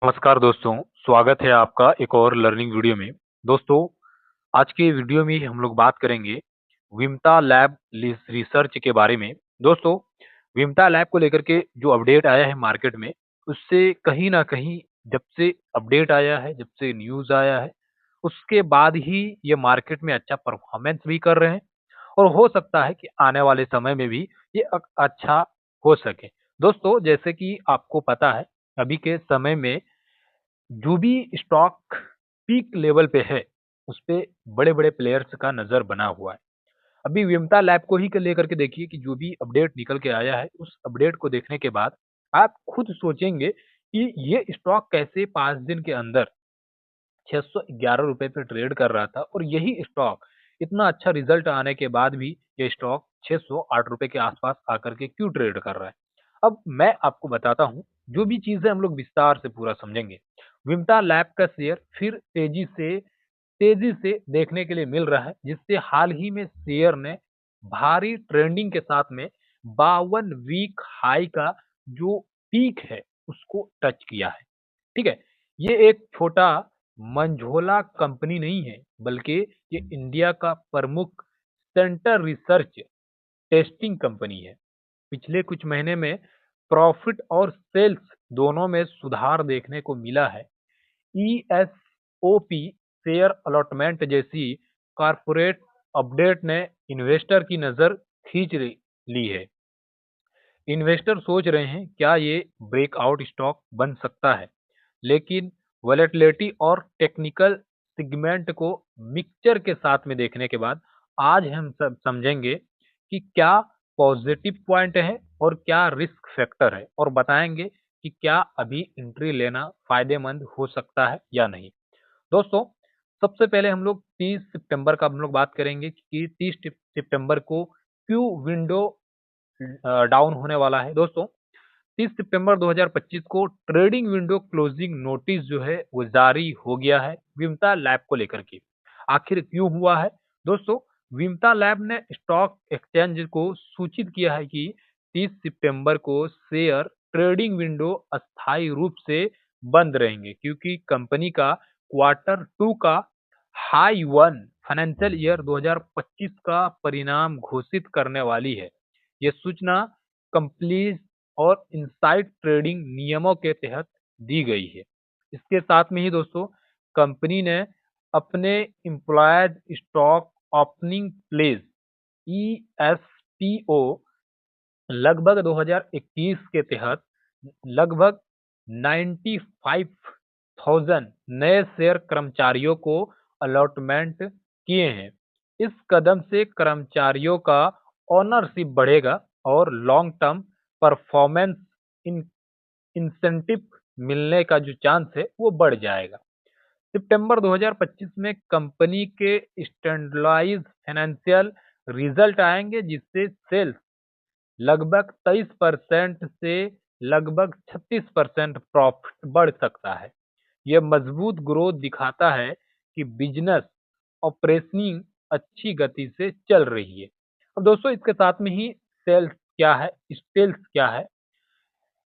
नमस्कार दोस्तों, स्वागत है आपका एक और लर्निंग वीडियो में। दोस्तों, आज के वीडियो में हम लोग बात करेंगे विमता लैब रिसर्च के बारे में। दोस्तों, विमता लैब को लेकर के जो अपडेट आया है मार्केट में, उससे कहीं न कहीं जब से अपडेट आया है, जब से न्यूज़ आया है, उसके बाद ही ये मार्केट में अच्छा परफॉर्मेंस भी कर रहे हैं और हो सकता है कि आने वाले समय में भी ये अच्छा हो सके। दोस्तों, जैसे कि आपको पता है, अभी के समय में जो भी स्टॉक पीक लेवल पे है, उसपे बड़े-बड़े प्लेयर्स का नज़र बना हुआ है। अभी विमता लैब को ही लेकर के देखिए कि जो भी अपडेट निकल के आया है, उस अपडेट को देखने के बाद आप खुद सोचेंगे कि ये स्टॉक कैसे 5 दिन के अंदर ₹611 पे ट्रेड कर रहा था और यही स्टॉक इतना अच्छा रिजल्ट आने के बाद भी ये स्टॉक ₹608 के आसपास आकर के क्यों ट्रेड कर रहा है। अब मैं आपको बताता हूँ, जो भी चीज़ें हम लोग विस्तार से पूरा समझेंगे। विमता लैब का शेयर फिर तेज़ी से देखने के लिए मिल रहा है, जिससे हाल ही में शेयर ने भारी ट्रेंडिंग के साथ में 52 वीक हाई का जो पीक है, उसको टच किया है। ठीक है? ये एक छोटा मंझोला कंपनी नहीं है, बल्कि ये इंडिया का प्रमुख सेंटर रिसर्च टेस्टिंग कंपनी है। पिछले कुछ महीने में प्रॉफिट और सेल्स दोनों में सुधार देखने को मिला है। ईएसओपी शेयर अलॉटमेंट जैसी कॉर्पोरेट अपडेट ने इन्वेस्टर की नज़र खींच ली है। इन्वेस्टर सोच रहे हैं क्या ये ब्रेकआउट स्टॉक बन सकता है, लेकिन वॉलेटिलिटी और टेक्निकल सेगमेंट को मिक्सचर के साथ में देखने के बाद आज हम सब समझेंगे कि क्या पॉजिटिव पॉइंट है और क्या रिस्क फैक्टर है और बताएंगे कि क्या अभी एंट्री लेना फायदेमंद हो सकता है या नहीं। दोस्तों, सबसे पहले हम लोग 30 सितंबर का हम लोग बात करेंगे कि 30 सितंबर को क्यों विंडो डाउन होने वाला है। दोस्तों, 30 सितंबर 2025 को ट्रेडिंग विंडो क्लोजिंग नोटिस जो है वो जारी हो गया है विमता लैब को लेकर के। आखिर क्यों हुआ है? दोस्तों, विमता लैब ने स्टॉक एक्सचेंज को सूचित किया है कि 30 सितंबर को शेयर ट्रेडिंग विंडो अस्थायी रूप से बंद रहेंगे क्योंकि कंपनी का क्वार्टर टू का हाई वन फाइनेंशियल ईयर 2025 का परिणाम घोषित करने वाली है। ये सूचना कंप्लीट और इनसाइड ट्रेडिंग नियमों के तहत दी गई है। इसके साथ में ही दोस्तों, कंपनी ने अपने एम्प्लॉयज स्टॉक ओपनिंग प्लेस ईएसपीओ लगभग 2021 के तहत लगभग 95,000 नए शेयर कर्मचारियों को अलॉटमेंट किए हैं। इस कदम से कर्मचारियों का ओनरशिप बढ़ेगा और long term performance in incentive मिलने का जो चांस है वो बढ़ जाएगा। सितंबर 2025 में कंपनी के स्टैंडर्डाइज्ड फाइनेंशियल रिजल्ट आएंगे जिससे सेल्स लगभग 23% से लगभग 36% प्रॉफिट बढ़ सकता है। यह मजबूत ग्रोथ दिखाता है कि बिजनेस ऑपरेशनिंग अच्छी गति से चल रही है। अब दोस्तों, इसके साथ में ही सेल्स क्या है, स्टेल्स क्या है।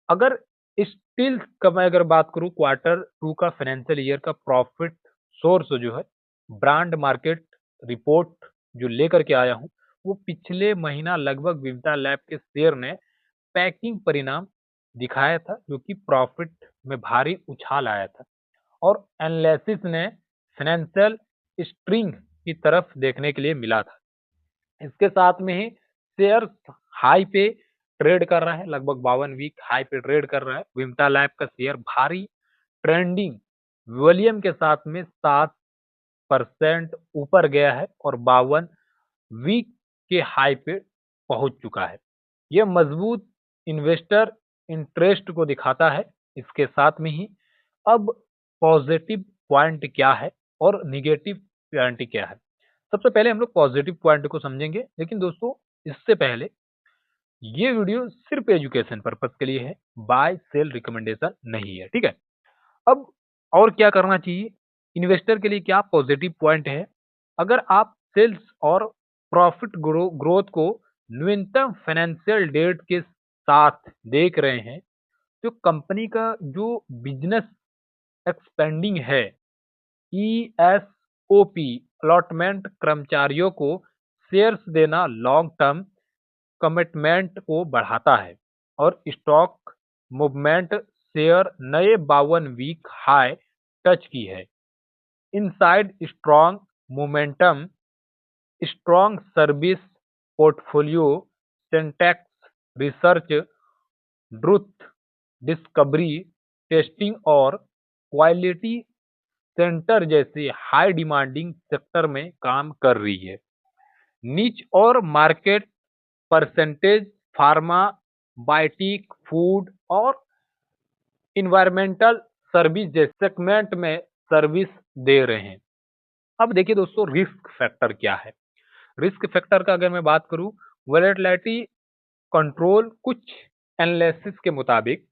अगर स्टील्स का मैं अगर बात करूं, क्वार्टर टू का फाइनेंशियल ईयर का प्रॉफिट सोर्स जो है, ब्रांड मार्केट रिपोर्ट जो लेकर के आया हूं, वो पिछले महीना लगभग विमता लैब के शेयर ने पैकिंग परिणाम दिखाया था जो कि प्रॉफिट में भारी उछाल आया था और एनालिसिस ने फाइनेंशियल स्ट्रिंग की तरफ देखने के लिए मिला था। इसके साथ में ही शेयर हाई पे ट्रेड कर रहा है, लगभग 52 वीक हाई पे ट्रेड कर रहा है। विमटा लैब का शेयर भारी ट्रेंडिंग वॉल्यूम के साथ में 7% ऊपर गया है और 52 वीक के हाई पे पहुंच चुका है। यह मजबूत इन्वेस्टर इंटरेस्ट को दिखाता है। इसके साथ में ही अब पॉजिटिव पॉइंट क्या है और निगेटिव पॉइंट क्या है। सबसे पहले हम लोग पॉजिटिव पॉइंट को समझेंगे, लेकिन दोस्तों, इससे पहले ये वीडियो सिर्फ एजुकेशन पर्पस के लिए है, बाय सेल रिकमेंडेशन नहीं है। ठीक है? अब और क्या करना चाहिए इन्वेस्टर के लिए, क्या पॉजिटिव पॉइंट है। अगर आप सेल्स और प्रॉफिट ग्रोथ को न्यूनतम फाइनेंशियल डेट के साथ देख रहे हैं, तो कंपनी का जो बिजनेस एक्सपेंडिंग है। ESOP अलॉटमेंट कर्मचारियों को शेयर्स देना लॉन्ग टर्म कमिटमेंट को बढ़ाता है और स्टॉक मूवमेंट शेयर नए 52 वीक हाई टच की है। Inside strong momentum, strong service portfolio, syntax research, drug discovery, testing और क्वालिटी सेंटर जैसे हाई डिमांडिंग सेक्टर में काम कर रही है। निच और market percentage pharma, biotic, food और इन्वायरमेंटल सर्विस जैसे सेगमेंट में सर्विस दे रहे हैं। अब देखिए दोस्तों, रिस्क फैक्टर क्या है। रिस्क फैक्टर का अगर मैं बात करूं, वोलेटिलिटी कंट्रोल, कुछ एनालिसिस के मुताबिक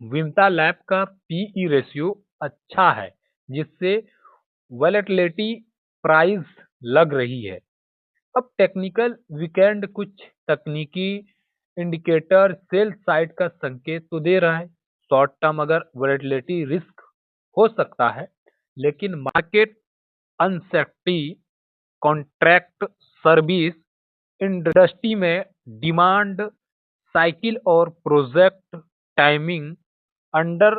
विमता लैब का पीई रेशियो अच्छा है, जिससे वोलेटिलिटी प्राइस लग रही है। अब टेक्निकल वीकेंड कुछ तकनीकी इंडिकेटर सेल साइड का संकेत तो दे रहा है। शॉर्ट टर्म अगर वोलेटिलिटी रिस्क हो सकता है, लेकिन market unsafety, contract service industry में डिमांड साइकिल और प्रोजेक्ट टाइमिंग अंडर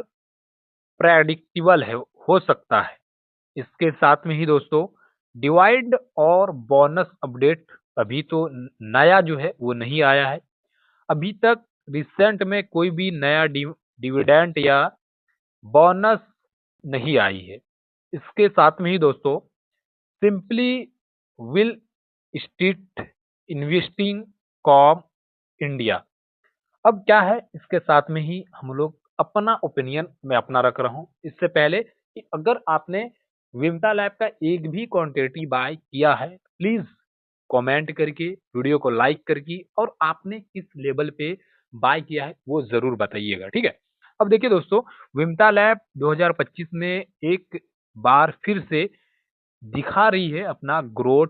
प्रेडिक्टेबल है हो सकता है। इसके साथ में ही दोस्तों, डिवाइड और बोनस अपडेट अभी तो नया जो है वो नहीं आया है। अभी तक रिसेंट में कोई भी नया डिविडेंड या बोनस नहीं आई है। इसके साथ में ही दोस्तों, simply will street investing com India. अब क्या है, इसके साथ में ही हम लोग अपना ओपिनियन मैं अपना रख रहा हूँ। इससे पहले कि अगर आपने विमता लैब का एक भी क्वांटिटी बाय किया है, प्लीज कमेंट करके, वीडियो को लाइक करके और आपने किस लेवल पे बाय किया है वो जरूर बताइएगा, ठीक है। अब देखिए दोस्तों, विमता लैब 2025 में एक बार फिर से दिखा रही है अपना ग्रोथ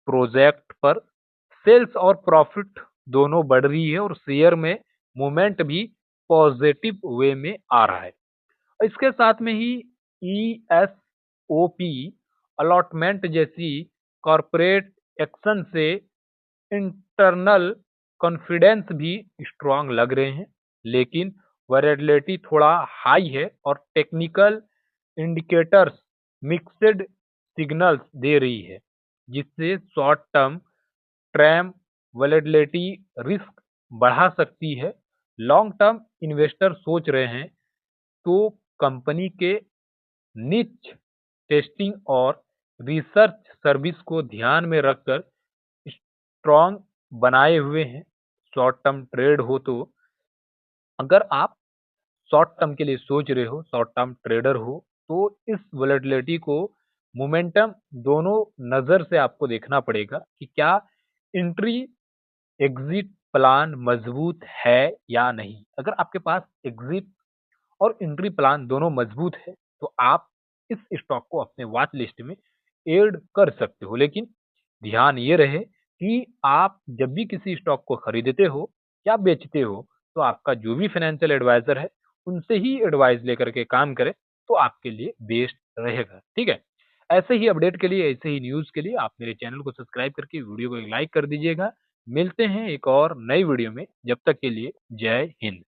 प्रोजेक्ट पर। सेल्स और प्रॉफिट दोनों बढ़ रही है और शेयर में मूवमेंट भी पॉजिटिव वे में आ रहा है। इसके साथ में ही ESOP अलॉटमेंट जैसी कॉरपोरेट एक्शन से इंटरनल कॉन्फिडेंस भी स्ट्रांग लग रहे हैं, लेकिन वैलेटिलिटी थोड़ा हाई है और टेक्निकल इंडिकेटर्स मिक्स्ड सिग्नल्स दे रही है, जिससे शॉर्ट टर्म ट्रैम वैलेटिलिटी रिस्क बढ़ा सकती है। लॉन्ग टर्म इन्वेस्टर सोच रहे हैं तो कंपनी के निच टेस्टिंग और रिसर्च सर्विस को ध्यान में रखकर स्ट्रॉन्ग बनाए हुए हैं। शॉर्ट टर्म ट्रेड हो तो, अगर आप शॉर्ट टर्म के लिए सोच रहे हो, शॉर्ट टर्म ट्रेडर हो, तो इस वोलेटिलिटी को मोमेंटम दोनों नजर से आपको देखना पड़ेगा कि क्या एंट्री एग्जिट प्लान मजबूत है या नहीं। अगर आपके पास एग्जिट और एंट्री प्लान दोनों मजबूत है तो आप इस स्टॉक को अपने वॉच लिस्ट में ऐड कर सकते हो। लेकिन ध्यान ये रहे कि आप जब भी किसी स्टॉक को खरीदते हो या बेचते हो, तो आपका जो भी फाइनेंशियल एडवाइजर है उनसे ही एडवाइस लेकर के काम करें, तो आपके लिए बेस्ट रहेगा, ठीक है। ऐसे ही अपडेट के लिए, ऐसे ही न्यूज के लिए आप मेरे चैनल को सब्सक्राइब करके वीडियो को एक लाइक कर दीजिएगा। मिलते हैं एक और नई वीडियो में, जब तक के लिए जय हिंद।